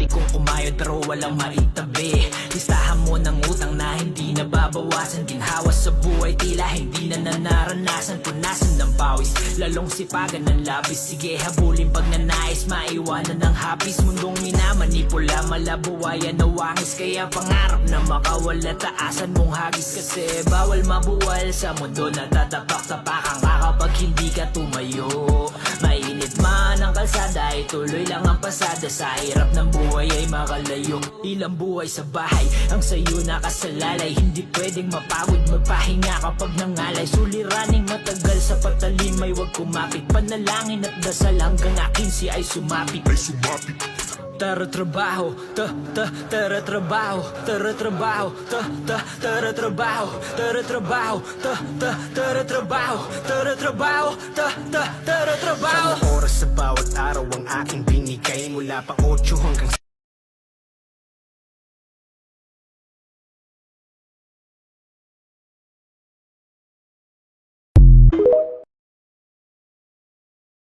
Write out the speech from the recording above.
Dati kong kumayod pero walang maitabi. Listahan mo ng utang na hindi nababawasan. Ginhawa sa buhay tila hindi na nanaranasan. Punasan ng pawis, lalong sipagan ng labis. Sige habulin pag nanais, maiwanan ng hapis. Mundong minamanipula, malabuwayan na wangis. Kaya pangarap na makawala, taasan mong hagis. Kasi bawal mabuwal sa mundo na tatapak-tapakan ka kapag hindi ka tumayo. Mainit man ang kalsada ay tuloy lang ang pasada. Sa hirap ng buhay ay makalayo. Ilang buhay sa bahay ang sayo nakasalalay. Hindi pwedeng mapagod magpahinga kapag nangalay. Suliraning matagal sa patalimay, wag kumapit. Panalangin at dasal hanggang akin si ay sumapit. Tara trabaho, tara trabaho, tara trabaho, tara trabaho, tara trabaho, tara trabaho, tara trabaho, tara trabaho. Sa oras sa bawat araw ang aking binigay, mula pa 8 hanggang